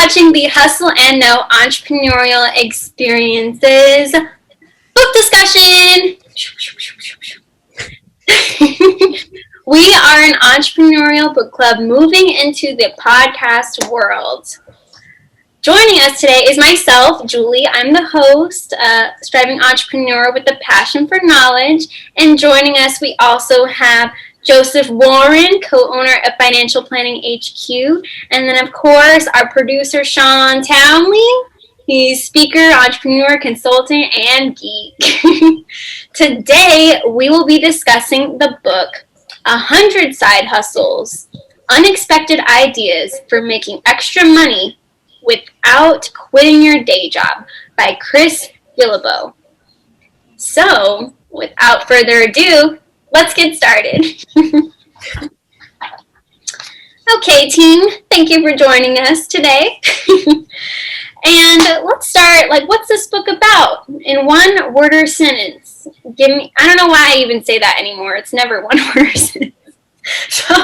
watching the Hustle and Know Entrepreneurial Experiences book discussion. We are an entrepreneurial book club moving into the podcast world. Joining us today is myself, Julie. I'm the host, striving entrepreneur with a passion for knowledge. And joining us, we also have Joseph Warren, co-owner of Financial Planning HQ. And then, of course, our producer, Shawn Townley. He's speaker, entrepreneur, consultant, and geek. Today, we will be discussing the book, 100 Side Hustles, Unexpected Ideas for Making Extra Money Without Quitting Your Day Job by Chris Guillebeau. So, without further ado, let's get started. Okay, team, thank you for joining us today. And let's start, what's this book about? In one word or sentence. I don't know why I even say that anymore. It's never one word or sentence. So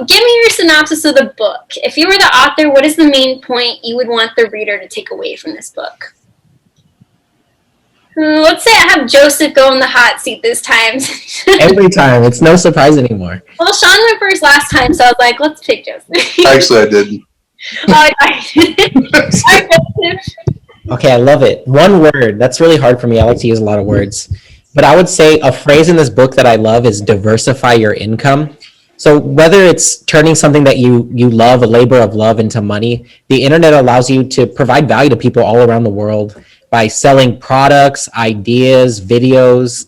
give me your synopsis of the book. If you were the author, what is the main point you would want the reader to take away from this book? Let's say I have Joseph go in the hot seat this time. Every time. It's no surprise anymore. Well, Shawn went first last time, so I was like, let's pick Joseph. Actually, I didn't. Oh, Joseph. Okay, I love it. One word. That's really hard for me. I like to use a lot of words. But I would say a phrase in this book that I love is diversify your income. So whether it's turning something that you love, a labor of love, into money, the internet allows you to provide value to people all around the world by selling products, ideas, videos.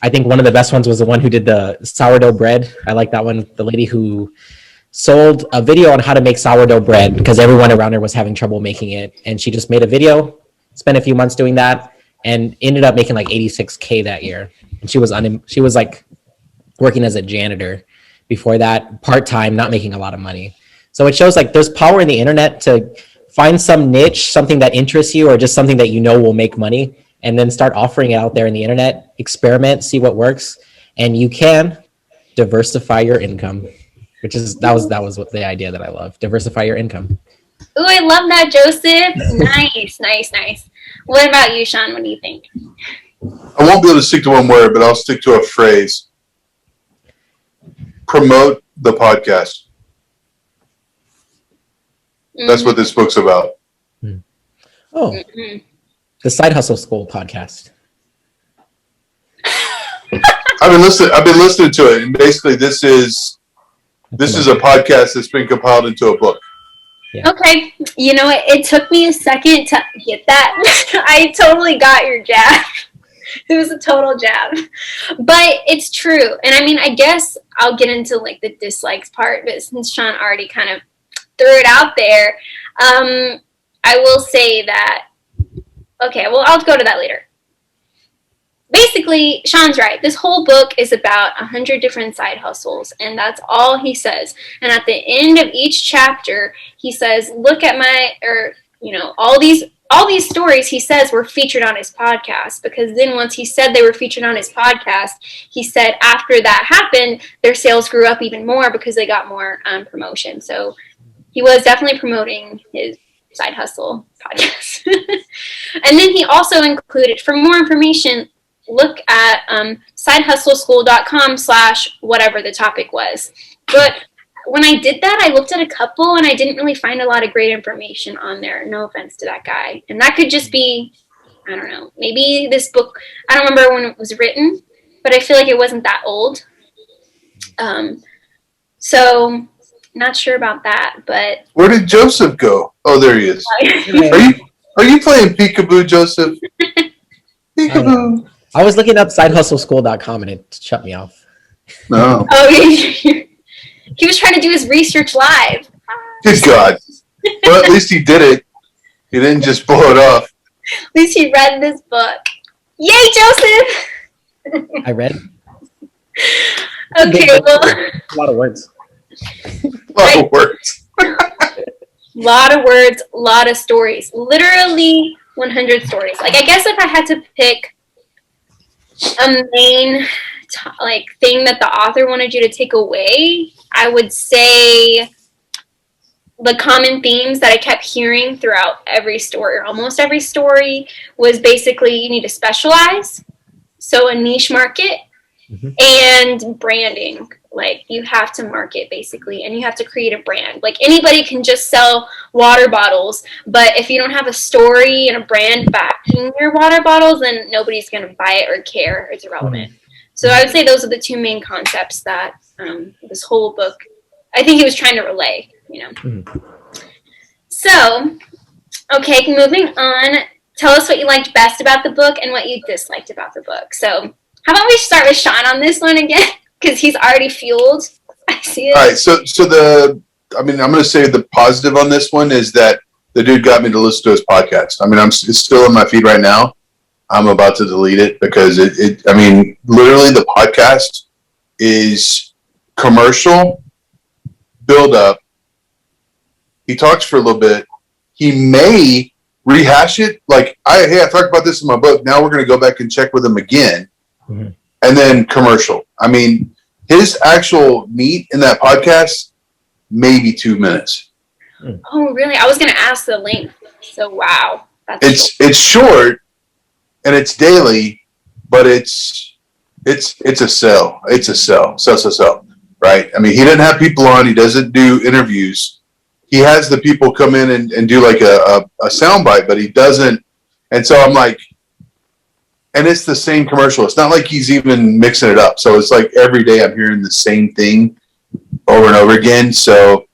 I think one of the best ones was the one who did the sourdough bread. I like that one. The lady who sold a video on how to make sourdough bread because everyone around her was having trouble making it. And she just made a video, spent a few months doing that, and ended up making like $86K that year. And she was like working as a janitor before that, part-time, not making a lot of money. So it shows like there's power in the internet to find some niche, something that interests you or just something that you know will make money, and then start offering it out there in the internet, experiment, see what works, and you can diversify your income, that was what the idea that I love. Diversify your income. Ooh, I love that, Joseph. Nice. What about you, Shawn? What do you think? I won't be able to stick to one word, but I'll stick to a phrase. Promote the podcast. That's what this book's about. Oh, the Side Hustle School podcast. I've been listening to it, and basically this is a podcast that's been compiled into a book. Yeah. Okay, you know what? It took me a second to get that. I totally got your jab. It was a total jab, but it's true. And I mean, I guess I'll get into like the dislikes part, but since Shawn already kind of threw it out there, I will say that. Okay, well, I'll go to that later. Basically, Shawn's right. This whole book is about 100 different side hustles, and that's all he says. And at the end of each chapter, he says, look at all these stories he says were featured on his podcast, because then once he said they were featured on his podcast, he said after that happened, their sales grew up even more because they got more promotion. So he was definitely promoting his side hustle podcast. And then he also included, for more information, look at sidehustleschool.com/whatever the topic was. But when I did that, I looked at a couple and I didn't really find a lot of great information on there. No offense to that guy. And that could just be, I don't know, maybe this book, I don't remember when it was written, but I feel like it wasn't that old. So not sure about that, but. Where did Joseph go? Oh, there he is. Are you playing peekaboo, Joseph? Peekaboo. I was looking up sidehustleschool.com and it shut me off. No. Oh, he was trying to do his research live. Good God. Well, at least he did it. He didn't just blow it off. At least he read this book. Yay, Joseph! I read. Okay, well. A lot of words. A lot of words, a lot of stories. Literally 100 stories. Like, I guess if I had to pick a main thing that the author wanted you to take away, I would say the common themes that I kept hearing throughout every story, or almost every story, was basically you need to specialize, so a niche market, and branding. Like, you have to market, basically, and you have to create a brand. Like, anybody can just sell water bottles, but if you don't have a story and a brand backing your water bottles, then nobody's going to buy it or care. It's irrelevant. So I would say those are the two main concepts that this whole book, I think he was trying to relay, So, okay, moving on. Tell us what you liked best about the book and what you disliked about the book. So, how about we start with Shawn on this one again? Because he's already fueled. I see it. All right, I'm going to say the positive on this one is that the dude got me to listen to his podcast. I mean, it's still in my feed right now. I'm about to delete it because literally the podcast is commercial, build up. He talks for a little bit. He may rehash it. Like, I talked about this in my book. Now we're going to go back and check with him again. And then commercial. I mean, his actual meat in that podcast, maybe 2 minutes. Oh, really? I was going to ask the length. So, wow. It's short and it's daily, but it's a sell. It's a sell, right? I mean, he doesn't have people on. He doesn't do interviews. He has the people come in and do like a soundbite, but he doesn't. And so I'm like, and it's the same commercial. It's not like he's even mixing it up. So it's like every day I'm hearing the same thing over and over again. So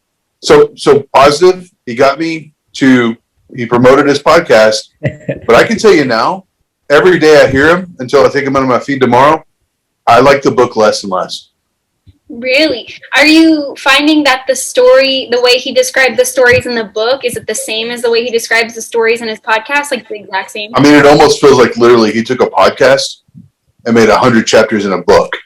positive. He got me to, he promoted his podcast. But I can tell you now, every day I hear him until I take him out of my feed tomorrow, I like the book less and less. Really? Are you finding that the story, the way he described the stories in the book, is it the same as the way he describes the stories in his podcast? Like the exact same? I mean, it almost feels like literally he took a podcast and made 100 chapters in a book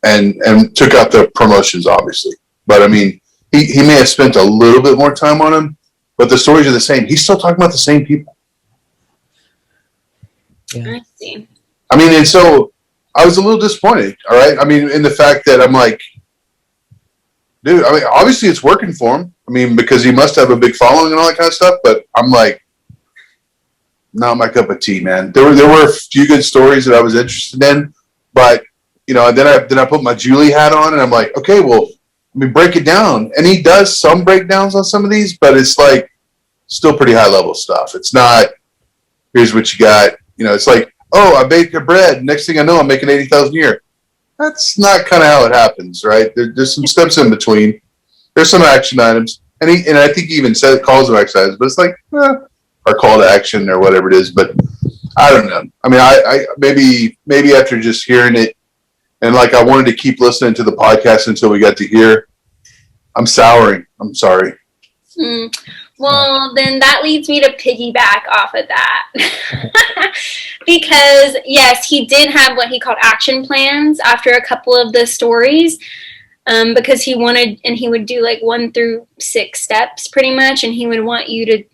and took out the promotions, obviously. But I mean, he may have spent a little bit more time on them, but the stories are the same. He's still talking about the same people. Yeah. I see. I mean, and so I was a little disappointed, all right? I mean, in the fact that I'm like, dude, I mean, obviously it's working for him. I mean, because he must have a big following and all that kind of stuff, but I'm like, not my cup of tea, man. There were a few good stories that I was interested in, but, then I put my Julie hat on and I'm like, okay, well, let me break it down. And he does some breakdowns on some of these, but it's like still pretty high level stuff. It's not, here's what you got. It's like, oh, I baked a bread. Next thing I know, I'm making $80,000 a year. That's not kind of how it happens, right? There's some steps in between. There's some action items, and I think he even calls them action items, but it's like or call to action or whatever it is. But I don't know. I mean, I maybe after just hearing it, and like I wanted to keep listening to the podcast until we got to here. I'm souring. I'm sorry. Well, then that leads me to piggyback off of that. Because, yes, he did have what he called action plans after a couple of the stories, because he wanted, and he would do like 1 through 6 steps pretty much, and he would want you to,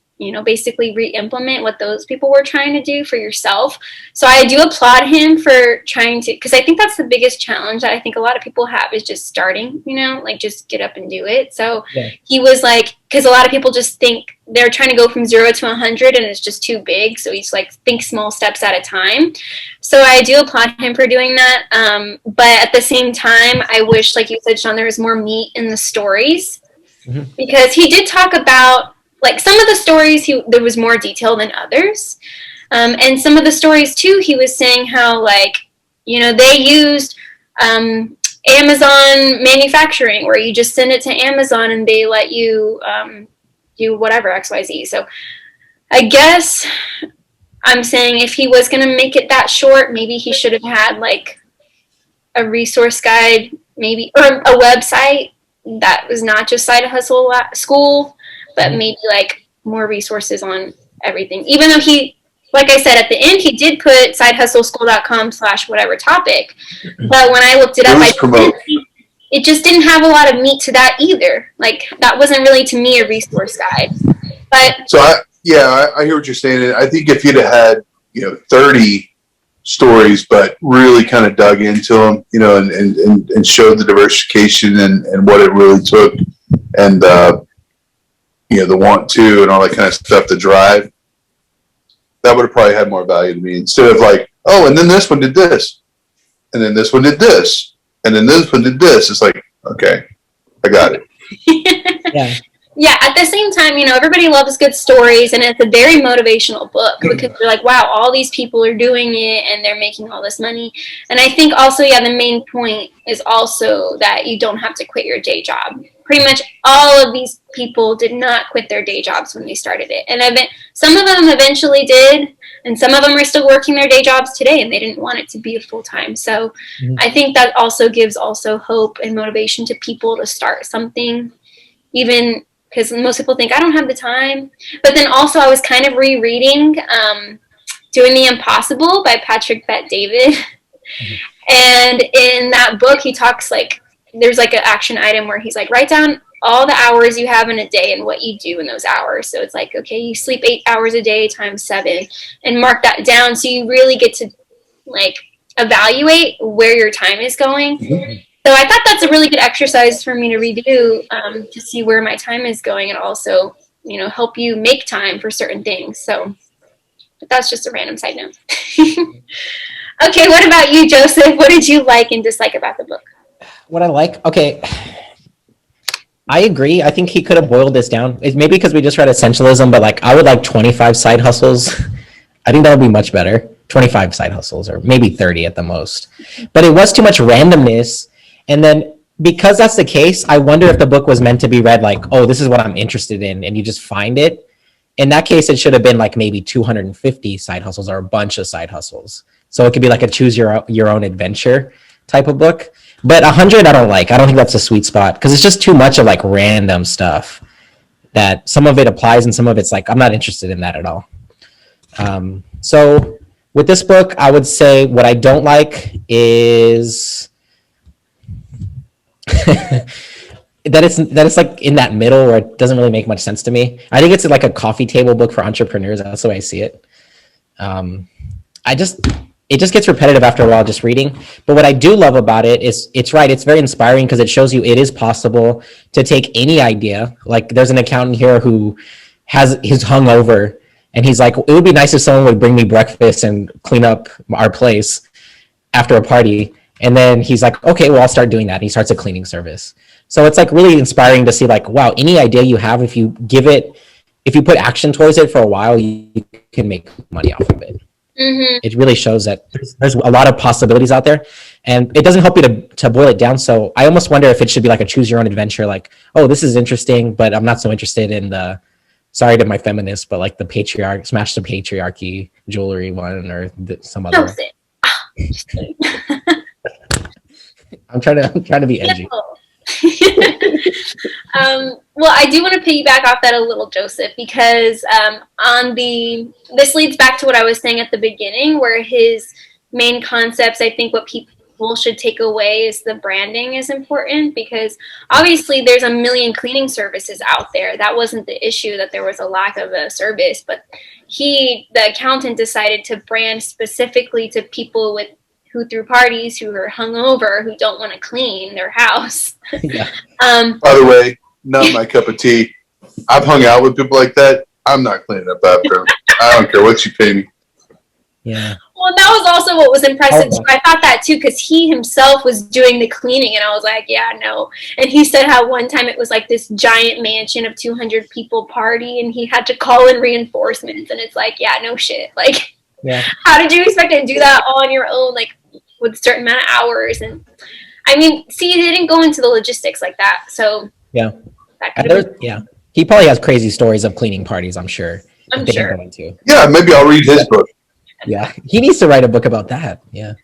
basically re-implement what those people were trying to do for yourself. So I do applaud him for trying to, because I think that's the biggest challenge that I think a lot of people have is just starting, like just get up and do it. So he was like, because a lot of people just think they're trying to go from 0 to 100 and it's just too big. So he's like, think small steps at a time. So I do applaud him for doing that. But at the same time, I wish, like you said, Shawn, there was more meat in the stories, because he did talk about, like, some of the stories, there was more detail than others. And some of the stories, too, he was saying how, like, they used Amazon manufacturing, where you just send it to Amazon and they let you do whatever, XYZ. So I guess I'm saying if he was going to make it that short, maybe he should have had, like, a resource guide, maybe, or a website that was not just Side Hustle School, but maybe like more resources on everything. Even though he, like I said, at the end, he did put sidehustleschool.com/whatever topic. But when I looked it up, it just didn't have a lot of meat to that either. Like, that wasn't really, to me, a resource guide. But so I hear what you're saying. I think if you'd have had, 30 stories, but really kind of dug into them, and showed the diversification and what it really took, and the want to and all that kind of stuff, the drive, that would have probably had more value to me instead of like, oh, and then this one did this, and then this one did this, and then this one did this. It's like, okay, I got it. Yeah. Yeah, at the same time, everybody loves good stories, and it's a very motivational book because you're like, wow, all these people are doing it and they're making all this money. And I think also, the main point is also that you don't have to quit your day job. Pretty much all of these people did not quit their day jobs when they started it. And some of them eventually did, and some of them are still working their day jobs today, and they didn't want it to be a full-time. So I think that also gives hope and motivation to people to start something, even because most people think I don't have the time. But then also I was kind of rereading Doing the Impossible by Patrick Bet-David. And in that book, he talks there's an action item where he's like, write down all the hours you have in a day and what you do in those hours. So it's like, okay, you sleep 8 hours a day times 7 and mark that down. So you really get to evaluate where your time is going. So I thought that's a really good exercise for me to redo to see where my time is going, and also, help you make time for certain things. So but that's just a random side note. Okay, what about you, Joseph? What did you like and dislike about the book? What I like? Okay. I agree. I think he could have boiled this down. It's maybe because we just read Essentialism, but I would like 25 side hustles. I think that would be much better. 25 side hustles, or maybe 30 at the most. But it was too much randomness. And then because that's the case, I wonder if the book was meant to be read oh, this is what I'm interested in, and you just find it. In that case, it should have been maybe 250 side hustles or a bunch of side hustles. So it could be a choose your own adventure type of book. But 100 I don't like. I don't think that's a sweet spot because it's just too much of random stuff that some of it applies and some of it's I'm not interested in that at all. So with this book, I would say what I don't like is that it's in that middle where it doesn't really make much sense to me. I think it's a coffee table book for entrepreneurs. That's the way I see it. It just gets repetitive after a while just reading. But what I do love about it is it's very inspiring because it shows you it is possible to take any idea. There's an accountant here who he's hungover, and he's like, it would be nice if someone would bring me breakfast and clean up our place after a party. And then he's like, okay, well, I'll start doing that. And he starts a cleaning service. So it's really inspiring to see wow, any idea you have, if you put action towards it for a while, you can make money off of it. Mm-hmm. It really shows that there's a lot of possibilities out there, and it doesn't help you to boil it down. So I almost wonder if it should be a choose your own adventure. Oh, this is interesting, but I'm not so interested in the, sorry to my feminists, but the smash the patriarchy jewelry one or some other. I'm trying to be edgy. Well, I do want to piggyback off that a little, Joseph, because this leads back to what I was saying at the beginning, where his main concepts, I think what people should take away is the branding is important, because obviously there's a million cleaning services out there. That wasn't the issue, that there was a lack of a service, but the accountant, decided to brand specifically to people who threw parties, who are hungover, who don't want to clean their house. Yeah. By the way, not my cup of tea. I've hung out with people like that. I'm not cleaning up after them. I don't care what you pay me. Yeah. Well, that was also what was impressive too. I thought that too, because he himself was doing the cleaning, and I was like, yeah, no. And he said how one time it was this giant mansion of 200 people party, and he had to call in reinforcements, and it's yeah, no shit. Yeah. How did you expect to do that all on your own, with a certain amount of hours? And I mean, see, they didn't go into the logistics like that. So yeah, he probably has crazy stories of cleaning parties. I'm sure. I'm sure. Yeah, maybe I'll read his book. Yeah, he needs to write a book about that. Yeah.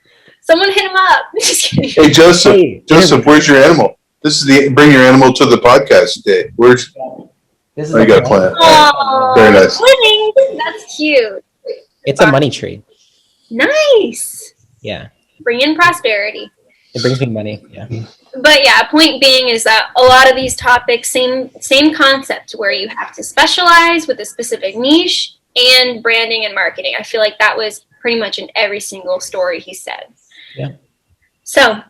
Someone hit him up. Just kidding. Hey, Joseph, where's your animal? This is the bring your animal to the podcast day. Where's? This is you got a plant. Oh, very nice. Winning. That's cute. It's a money tree. Nice. Yeah. Bring in prosperity. It brings me money. Yeah. But yeah, point being is that a lot of these topics, same concept, where you have to specialize with a specific niche and branding and marketing. I feel like that was pretty much in every single story he said. Yeah. So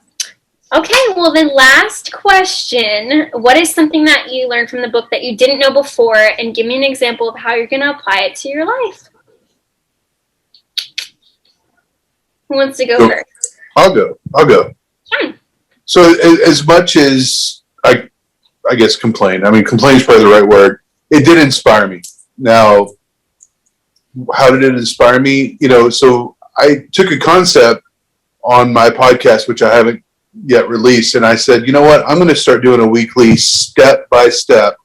Okay, well, then last question. What is something that you learned from the book that you didn't know before? And give me an example of how you're going to apply it to your life. Who wants to go first? I'll go. Fine. So as much as I guess complain, I mean, complain is probably the right word. It did inspire me. Now, how did it inspire me? So I took a concept on my podcast, which I haven't yet released, and I said, you know what? I'm going to start doing a weekly step-by-step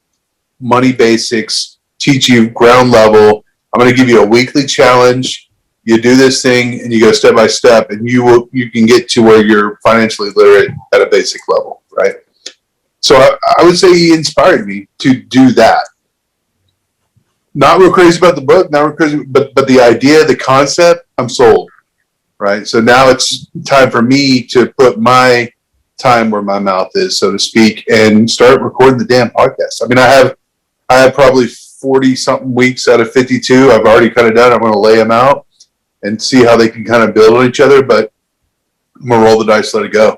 money basics, teach you ground level. I'm going to give you a weekly challenge. You do this thing, and you go step by step, and you can get to where you're financially literate at a basic level, right? So I would say he inspired me to do that. Not real crazy about the book, not real crazy, but the idea, the concept, I'm sold, right? So now it's time for me to put my time where my mouth is, so to speak, and start recording the damn podcast. I mean, I have probably 40 something weeks out of 52. I've already kind of done. I'm going to lay them out and see how they can kind of build on each other, but I'm going to roll the dice, let it go.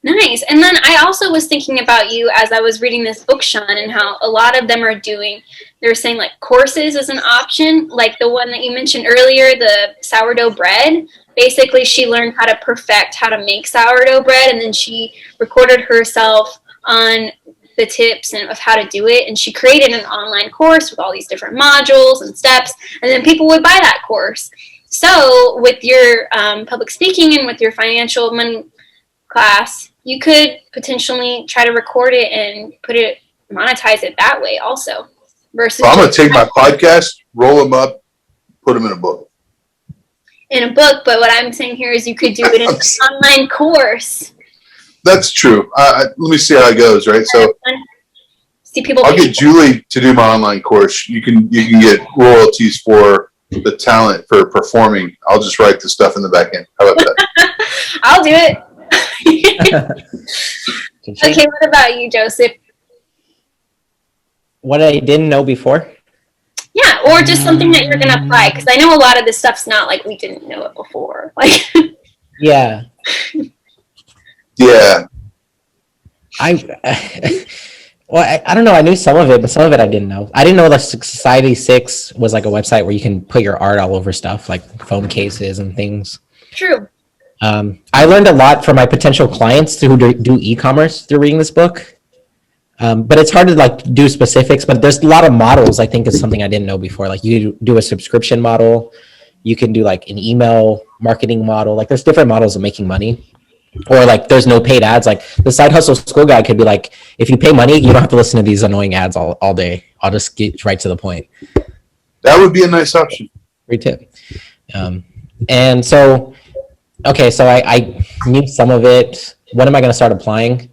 Nice. And then I also was thinking about you as I was reading this book, Shawn, and how a lot of them they're saying like courses as an option, like the one that you mentioned earlier, the sourdough bread. Basically, she learned how to perfect how to make sourdough bread, and then she recorded herself on the tips and of how to do it, and she created an online course with all these different modules and steps, and then people would buy that course. So with your public speaking and with your financial money class, you could potentially try to record it and monetize it that way also. Versus I'm going to take my podcast, roll them up, put them in a book. In a book, but what I'm saying here is you could do it in an online course. That's true. Let me see how it goes, right? So see people. I'll get Julie to do my online course. You can get royalties for the talent for performing. I'll just write the stuff in the back end. How about that? I'll do it. Okay, what about you, Joseph? What I didn't know before? Yeah, or just something that you're going to apply, because I know a lot of this stuff's not like we didn't know it before. Like, yeah. Yeah. I don't know. I knew some of it, but some of it I didn't know. I didn't know that Society 6 was like a website where you can put your art all over stuff, like phone cases and things. True. I learned a lot from my potential clients who do e-commerce through reading this book. But it's hard to like do specifics, but there's a lot of models I think is something I didn't know before. Like you do a subscription model, you can do like an email marketing model. Like there's different models of making money. Or like there's no paid ads. Like the Side Hustle School Guide could be like, if you pay money, you don't have to listen to these annoying ads all day. I'll just get right to the point. That would be a nice option. Great tip. And so, okay, so I knew some of it. When am I going to start applying?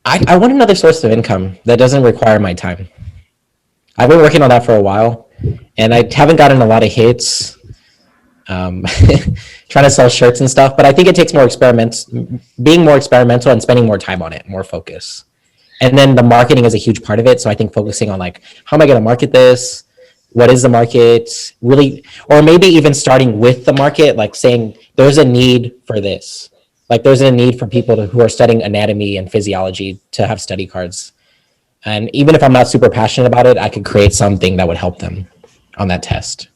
I want another source of income that doesn't require my time. I've been working on that for a while, and I haven't gotten a lot of hits. Trying to sell shirts and stuff, but I think it takes being more experimental and spending more time on it, more focus. And then the marketing is a huge part of it. So I think focusing on like, how am I going to market this? What is the market really? Or maybe even starting with the market, like saying there's a need for this. Like there's a need for people who are studying anatomy and physiology to have study cards. And even if I'm not super passionate about it, I could create something that would help them on that test.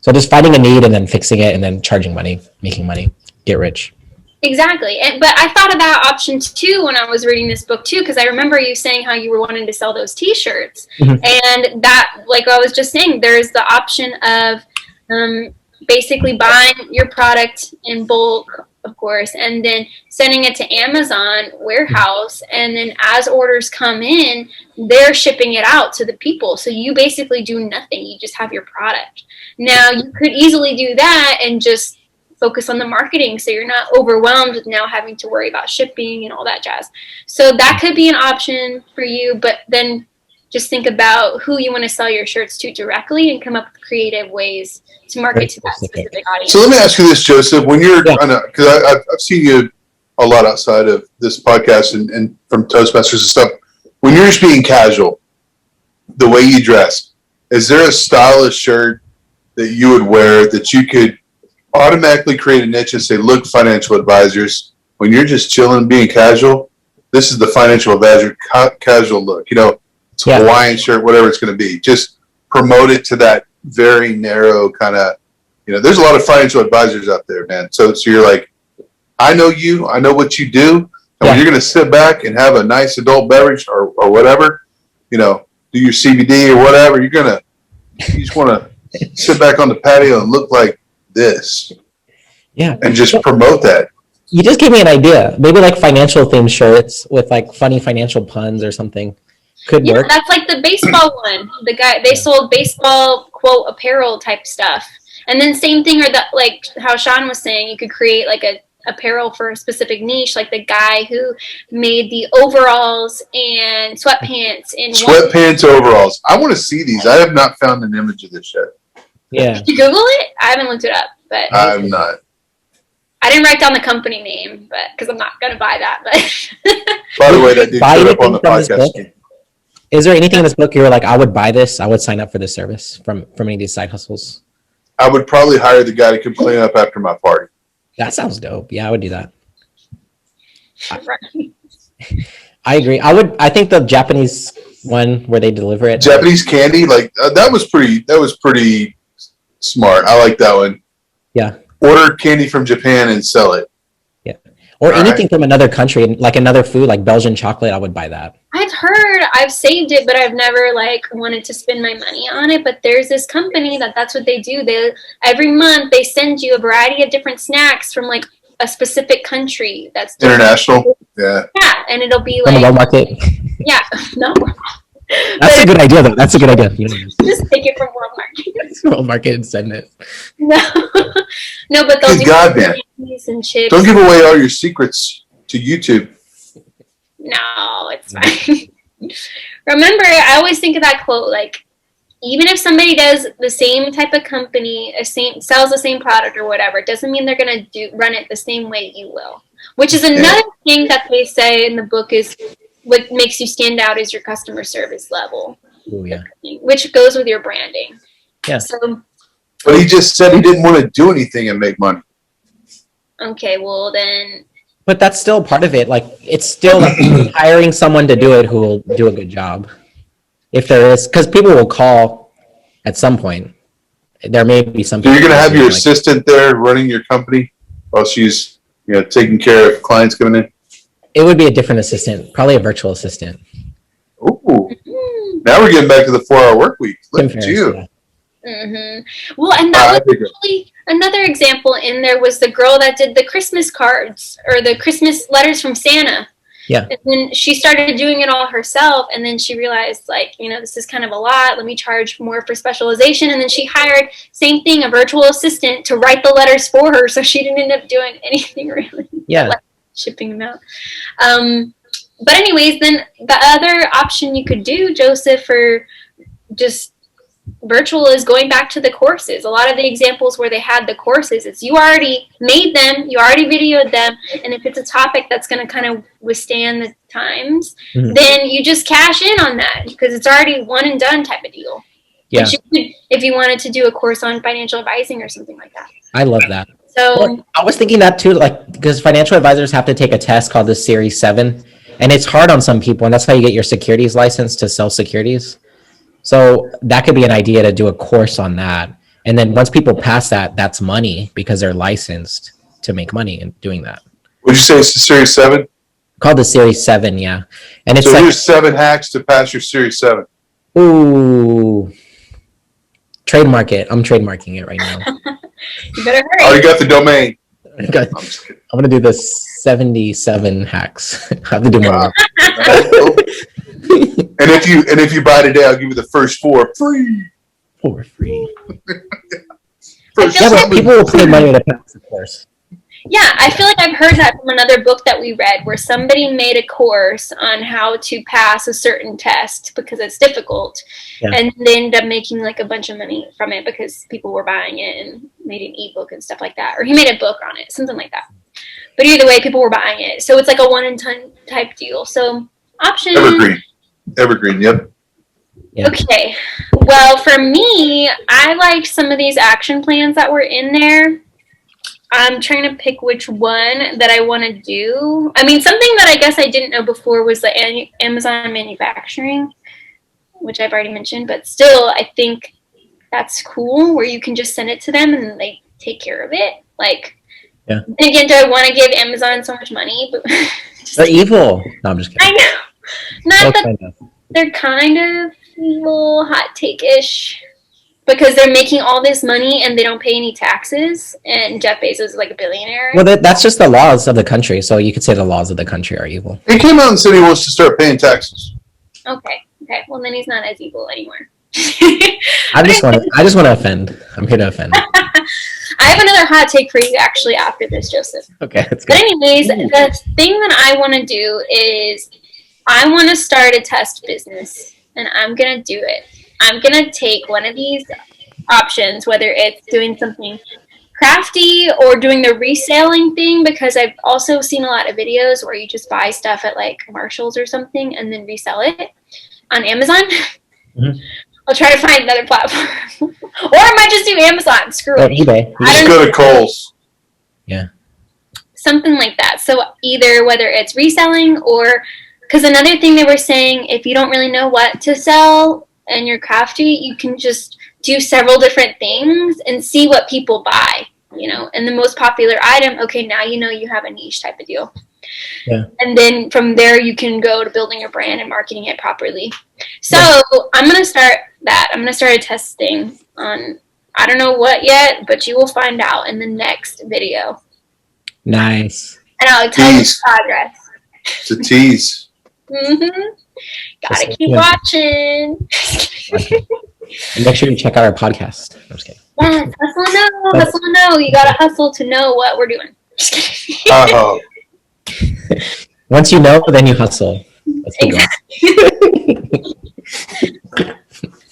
So just finding a need and then fixing it and then charging money, making money, get rich. Exactly. But I thought of that option too when I was reading this book too, because I remember you saying how you were wanting to sell those t-shirts. Mm-hmm. And that, like I was just saying, there's the option of basically buying your product in bulk, of course, and then sending it to Amazon warehouse. And then as orders come in, they're shipping it out to the people. So you basically do nothing. You just have your product. Now, you could easily do that and just focus on the marketing so you're not overwhelmed with now having to worry about shipping and all that jazz. So that could be an option for you, but then just think about who you want to sell your shirts to directly and come up with creative ways to market to that specific audience. So let me ask you this, Joseph. When you're because I've seen you a lot outside of this podcast and from Toastmasters and stuff. When you're just being casual, the way you dress, is there a stylish shirt that you would wear that you could automatically create a niche and say, look, financial advisors, when you're just chilling, being casual, this is the financial advisor casual look. It's a Hawaiian shirt, whatever it's going to be. Just promote it to that very narrow kind of, there's a lot of financial advisors out there, man. So you're like, I know you, I know what you do. And when you're going to sit back and have a nice adult beverage or whatever, do your CBD or whatever, you just want to sit back on the patio and look like this. Yeah. And just promote that. You just gave me an idea. Maybe like financial themed shirts with like funny financial puns or something could work. That's like the baseball one. The guy, they sold baseball quote apparel type stuff. And then same thing, or like how Shawn was saying, you could create like a apparel for a specific niche, like the guy who made the overalls and sweatpants overalls. I want to see these. I have not found an image of this yet. Yeah. Did you Google it? I haven't looked it up, but I'm not. I didn't write down the company name, but because I'm not gonna buy that. But by the way, that did show up on the podcast. Is there anything in this book you're like, I would buy this, I would sign up for this service from any of these side hustles? I would probably hire the guy to come clean up after my party. That sounds dope. Yeah, I would do that. Right. I agree. I think the Japanese one where they deliver it. Japanese candy, like that was pretty smart. I like that one. Yeah. Order candy from Japan and sell it. Yeah. Or anything from another country, like another food, like Belgian chocolate, I would buy that. I've saved it, but I've never like wanted to spend my money on it. But there's this company that's what they do. Every month they send you a variety of different snacks from like a specific country that's international. Yeah. Yeah, and it'll be from like the World Market. Yeah, no. That's a good idea, though. That's a good idea. Just take it from World Market. World Market and send it. No, no, but they'll do man. And chips. Don't give away all your secrets to YouTube. No, it's fine. Remember, I always think of that quote, like, even if somebody does the same type of company, sells the same product or whatever, it doesn't mean they're going to run it the same way you will. Which is another thing that they say in the book is what makes you stand out is your customer service level. Ooh, yeah. Which goes with your branding. Yeah. So, but he just said he didn't want to do anything and make money. Okay, well then. But that's still part of it. Like, it's still like hiring someone to do it who will do a good job. If there is, because people will call at some point. There may be some. So you're going to have your assistant there running your company while she's, taking care of clients coming in? It would be a different assistant, probably a virtual assistant. Ooh. Now we're getting back to the 4-hour work week. Look at you. Yeah. Mm-hmm. Well, and that was actually another example in there was the girl that did the Christmas cards or the Christmas letters from Santa. Yeah. And then she started doing it all herself, and then she realized, like, this is kind of a lot. Let me charge more for specialization. And then she hired, same thing, a virtual assistant to write the letters for her, so she didn't end up doing anything really. Yeah. Like shipping them out. But anyways, then the other option you could do, Joseph, for just virtual is going back to the courses. A lot of the examples where they had the courses, it's you already made them, you already videoed them, and if it's a topic that's going to kind of withstand the times, then you just cash in on that because it's already one and done type of deal. Yeah. If you wanted to do a course on financial advising or something like that. I love that. So well, I was thinking that too, like, because financial advisors have to take a test called the Series 7, and it's hard on some people, and that's how you get your securities license to sell securities. So that could be an idea to do a course on that. And then once people pass that, that's money because they're licensed to make money in doing that. Would you say it's the Series 7? Called the Series 7, yeah. And it's so like, here's 7 hacks to pass your Series 7. Ooh. Trademark it. I'm trademarking it right now. You better hurry. I already got the domain. I'm going to do the 77 hacks. I have to do more. And if you buy today, I'll give you the first 4 free. For free. Yeah, but people will pay money to pass the course. Yeah, I feel like I've heard that from another book that we read where somebody made a course on how to pass a certain test because it's difficult. Yeah. And they ended up making like a bunch of money from it because people were buying it and made an ebook and stuff like that. Or he made a book on it, something like that. But either way, people were buying it. So it's like a 1 and 10 type deal. So option. Evergreen, yep. Yeah. Okay. Well, for me, I liked some of these action plans that were in there. I'm trying to pick which one that I want to do. I mean, something that I guess I didn't know before was the Amazon manufacturing, which I've already mentioned, but still, I think that's cool where you can just send it to them and they take care of it. Like, yeah. And again, do I want to give Amazon so much money? But they're evil. No, I'm just kidding. I know. Not that they're kind of evil, hot take-ish, because they're making all this money and they don't pay any taxes, and Jeff Bezos is like a billionaire. Well, that's just the laws of the country, so you could say the laws of the country are evil. He came out and said he wants to start paying taxes. Okay. Well, then he's not as evil anymore. I just want to offend. I'm here to offend. I have another hot take for you actually after this, Joseph. Okay, that's good. But anyways, the thing that I want to do is I want to start a test business, and I'm going to do it. I'm going to take one of these options, whether it's doing something crafty or doing the reselling thing, because I've also seen a lot of videos where you just buy stuff at like commercials or something and then resell it on Amazon. Mm-hmm. I'll try to find another platform. Or I might just do Amazon. Screw it. eBay. Just go to Kohl's. Yeah. Something like that. So either whether it's reselling or, because another thing they were saying, if you don't really know what to sell and you're crafty, you can just do several different things and see what people buy, and the most popular item, okay, now you have a niche type of deal. Yeah. And then from there you can go to building your brand and marketing it properly. So I'm going to start that. I'm going to start a testing on, I don't know what yet, but you will find out in the next video. Nice. And I'll tell you the progress. It's a tease. Mm-hmm. Gotta keep watching. And make sure you check out our podcast. I'm just kidding. Yes, hustle and know. You gotta hustle to know what we're doing. Just kidding. Once you know, then you hustle. Exactly.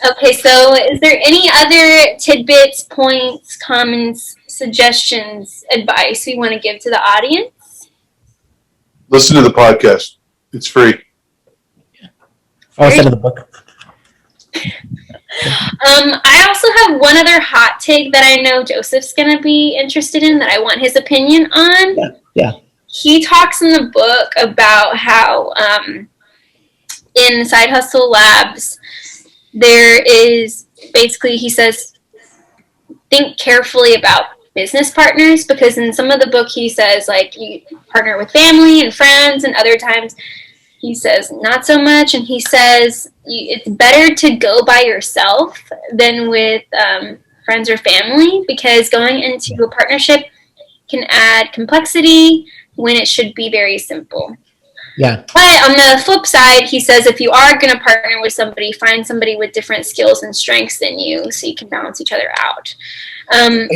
Okay, so is there any other tidbits, points, comments, suggestions, advice we want to give to the audience? Listen to the podcast. It's free. Instead of the book. I also have one other hot take that I know Joseph's going to be interested in that I want his opinion on. Yeah. He talks in the book about how in Side Hustle Labs, there is basically, he says, think carefully about business partners, because in some of the book he says, like, you partner with family and friends, and other times he says not so much, and he says it's better to go by yourself than with friends or family, because going into a partnership can add complexity when it should be very simple. Yeah. But on the flip side, he says if you are going to partner with somebody, find somebody with different skills and strengths than you so you can balance each other out. But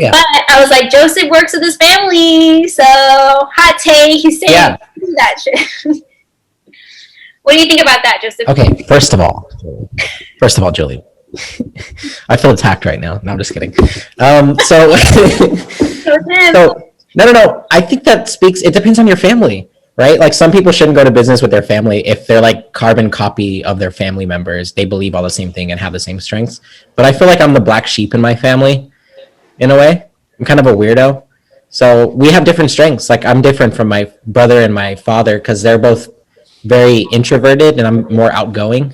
I was like, Joseph works with his family, so hot take, he's saying that shit. What do you think about that, Joseph? Okay, first of all, Julie, I feel attacked right now. No, I'm just kidding. So no. I think that speaks, it depends on your family, right? Like, some people shouldn't go to business with their family if they're like carbon copy of their family members. They believe all the same thing and have the same strengths. But I feel like I'm the black sheep in my family, in a way. I'm kind of a weirdo. So we have different strengths. Like, I'm different from my brother and my father because they're both very introverted and I'm more outgoing.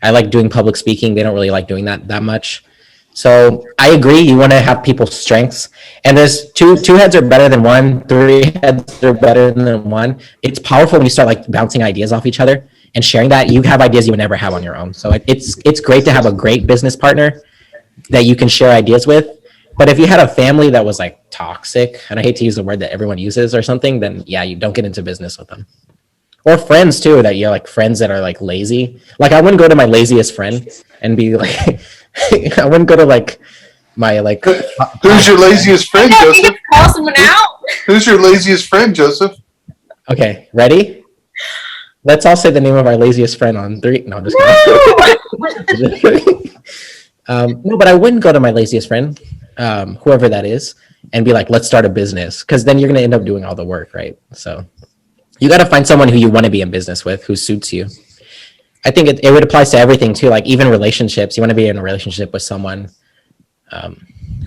I like doing public speaking. They don't really like doing that much. So I agree. You want to have people's strengths, and there's two heads are better than one. 3 heads are better than one. It's powerful when you start like bouncing ideas off each other and sharing that. You have ideas you would never have on your own. So it's great to have a great business partner that you can share ideas with. But if you had a family that was like toxic, and I hate to use the word that everyone uses or something, then yeah, you don't get into business with them. Or friends too, that you're like friends that are like lazy. Like, I wouldn't go to my laziest friend and be like, I wouldn't go to like my like. Who's your laziest friend, Joseph? You can call someone out. Who's your laziest friend, Joseph? Okay, ready? Let's all say the name of our laziest friend on 3. No, I'm just kidding. No, but I wouldn't go to my laziest friend, whoever that is, and be like, let's start a business, because then you're gonna end up doing all the work, right? So you got to find someone who you want to be in business with, who suits you. I think it would apply to everything too, like even relationships. You want to be in a relationship with someone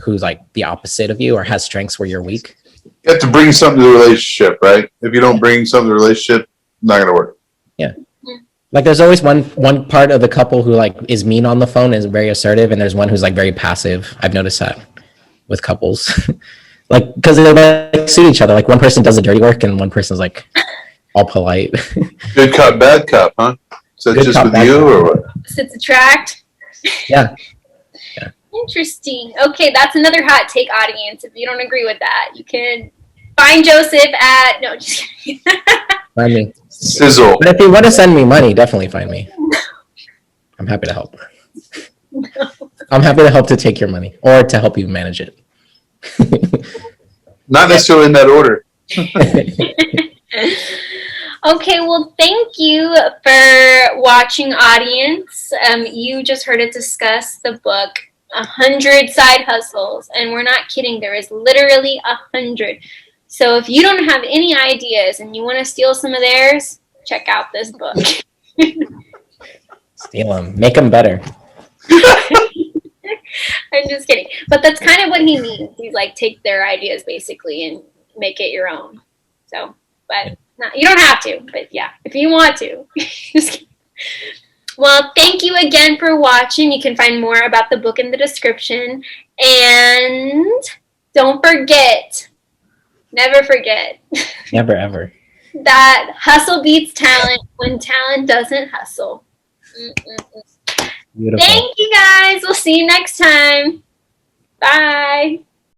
who's like the opposite of you or has strengths where you're weak. You have to bring something to the relationship, right? If you don't bring something to the relationship, not gonna work. Yeah. Like there's always one part of the couple who like is mean on the phone, is very assertive, and there's one who's like very passive. I've noticed that with couples. Like because they like suit each other. Like one person does the dirty work and one person's like all polite. Good cop, bad cop, huh? So Good just cop, with bad you cop. or what? Sits attract. Yeah. Interesting. Okay, that's another hot take, audience. If you don't agree with that, you can find Joseph at no, just kidding. Find me. Sizzle. But if you want to send me money, definitely find me. I'm happy to help. I'm happy to help to take your money or to help you manage it. Not necessarily in that order. Okay, well, thank you for watching, audience. You just heard us discuss the book 100 Side Hustles, and we're not kidding. There is literally 100. So if you don't have any ideas and you want to steal some of theirs, check out this book. Steal them. Make them better. I'm just kidding. But that's kind of what he means. He's like, take their ideas basically and make it your own. So, but not, you don't have to. But yeah, if you want to. Just kidding. Well, thank you again for watching. You can find more about the book in the description. And don't forget, never forget. Never ever. That hustle beats talent when talent doesn't hustle. Beautiful. Thank you guys. We'll see you next time. Bye.